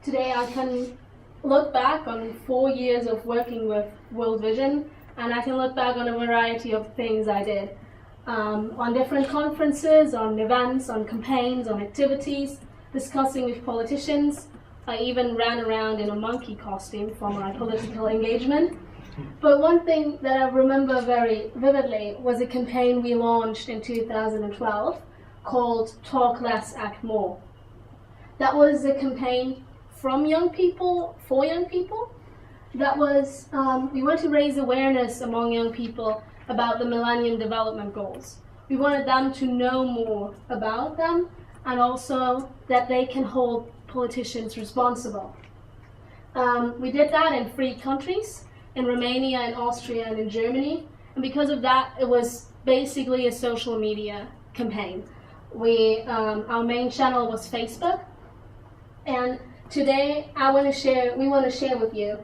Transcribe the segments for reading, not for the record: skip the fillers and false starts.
today I can look back on 4 years of working with World Vision, and I can look back on a variety of things I did. On different conferences, on events, on campaigns, on activities, discussing with politicians. I even ran around in a monkey costume for my political engagement. But one thing that I remember very vividly was a campaign we launched in 2012 called Talk Less, Act More. That was a campaign from young people, for young people. That was, we wanted to raise awareness among young people about the Millennium Development Goals. We wanted them to know more about them, and also that they can hold politicians responsible. We did that in 3 countries, in Romania, in Austria, and in Germany. And because of that, it was basically a social media campaign. Our main channel was Facebook. And today, we want to share with you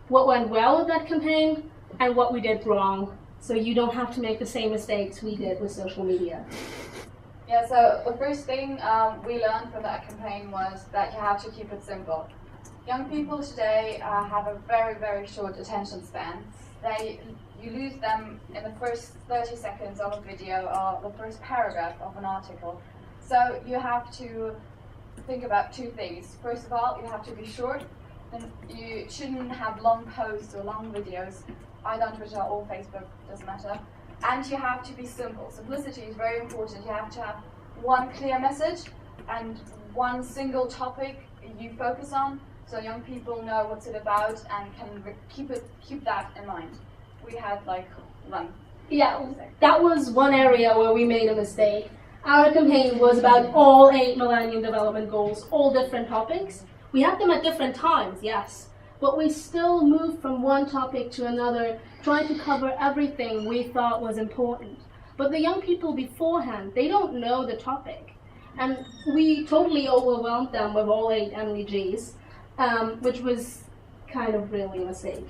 what went well with that campaign and what we did wrong, so you don't have to make the same mistakes we did with social media. Yeah, so the first thing we learned from that campaign was that you have to keep it simple. Young people today have a very, very short attention span. You lose them in the first 30 seconds of a video or the first paragraph of an article. So you have to think about 2 things. First of all, you have to be short, and you shouldn't have long posts or long videos, either on Twitter or Facebook, doesn't matter. And you have to be simple. Simplicity is very important. You have to have one clear message and one single topic you focus on, so young people know what's it about and can keep that in mind. We had like one. Yeah, that was one area where we made a mistake. Our campaign was about all 8 Millennium Development Goals, all different topics. We had them at different times, yes, but we still moved from one topic to another, trying to cover everything we thought was important. But the young people beforehand, they don't know the topic. And we totally overwhelmed them with all 8 MDGs, which was kind of really a mistake.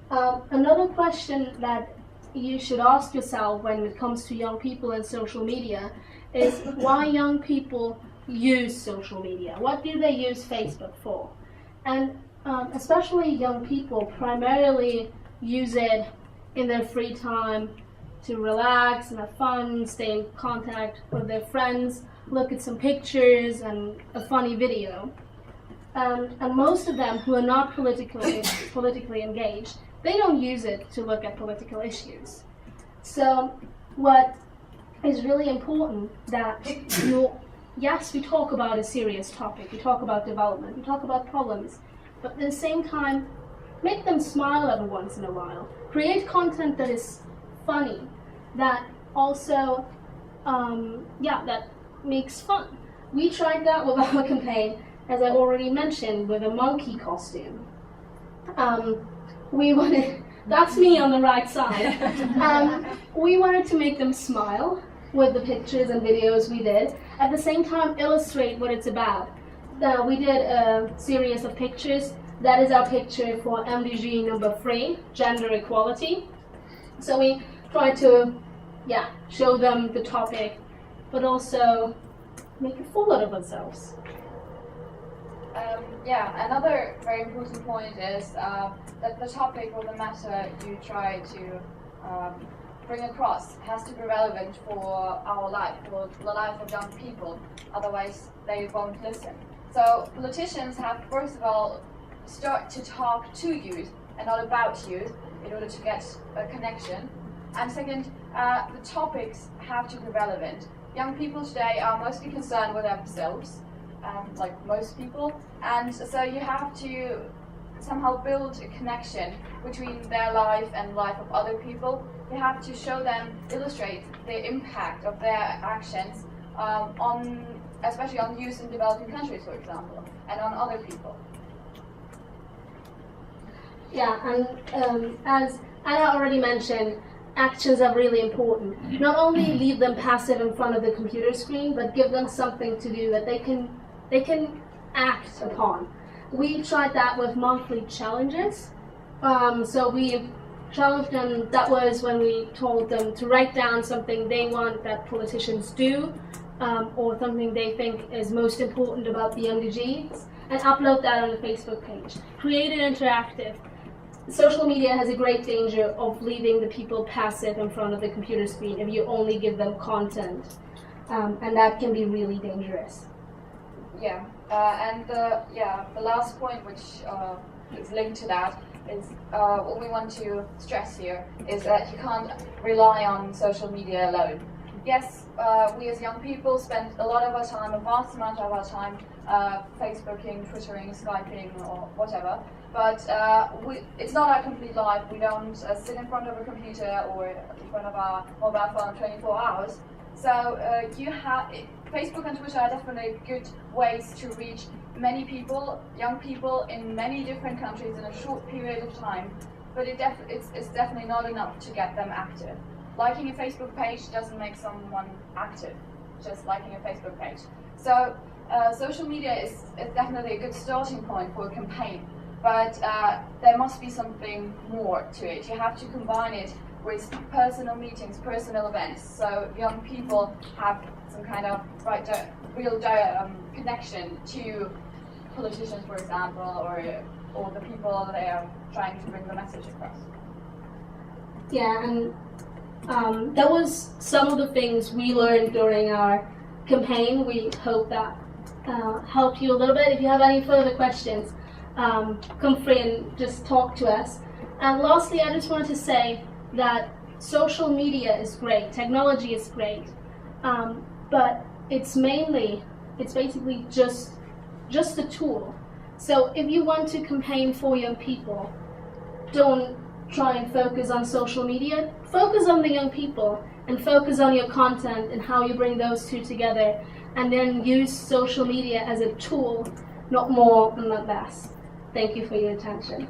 Another question that you should ask yourself when it comes to young people and social media is why young people use social media. What do they use Facebook for? And especially young people primarily use it in their free time to relax and have fun, stay in contact with their friends, look at some pictures and a funny video. And most of them who are not politically engaged, they don't use it to look at political issues. So what is really important that yes, we talk about a serious topic, we talk about development, we talk about problems, but at the same time, make them smile every once in a while. Create content that is funny, that also, that makes fun. We tried that with our campaign, as I've already mentioned, with a monkey costume. That's me on the right side. We wanted to make them smile with the pictures and videos we did, at the same time illustrate what it's about. We did a series of pictures. That is our picture for MDG number 3, gender equality. So we tried to show them the topic, but also make a fool out of ourselves. Another very important point is that the topic or the matter you try to bring across has to be relevant for our life, for the life of young people, otherwise they won't listen. So politicians have, first of all, start to talk to youth and not about youth in order to get a connection. And second, the topics have to be relevant. Young people today are mostly concerned with themselves, like most people, and so you have to somehow build a connection between their life and life of other people. You have to show them, illustrate the impact of their actions especially on youth in developing countries, for example, and on other people. Yeah, and as Anna already mentioned, actions are really important. Not only leave them passive in front of the computer screen, but give them something to do that they can act upon. We tried that with monthly challenges. So we challenged them. That was when we told them to write down something they want that politicians do, or something they think is most important about the MDGs. and upload that on the Facebook page. Create it interactive. Social media has a great danger of leaving the people passive in front of the computer screen if you only give them content, and that can be really dangerous. Yeah, and the last point, which is linked to that, is what we want to stress here is that you can't rely on social media alone. Yes, we as young people spend a lot of our time, a vast amount of our time, Facebooking, Twittering, Skyping, or whatever. But it's not our complete life. We don't sit in front of a computer or in front of our mobile phone 24 hours. So Facebook and Twitter are definitely good ways to reach many people, young people in many different countries in a short period of time. But it's definitely not enough to get them active. Liking a Facebook page doesn't make someone active, just liking a Facebook page. So social media is definitely a good starting point for a campaign, but there must be something more to it. You have to combine it with personal meetings, personal events, so young people have some kind of real connection to politicians, for example, or the people they are trying to bring the message across. Yeah, and that was some of the things we learned during our campaign. We hope that helped you a little bit. If you have any further questions, come free and just talk to us. And lastly, I just wanted to say that social media is great, technology is great, but it's basically just a tool. So if you want to campaign for young people, don't try and focus on social media. Focus on the young people and focus on your content and how you bring those two together, and then use social media as a tool, not more and not less. Thank you for your attention.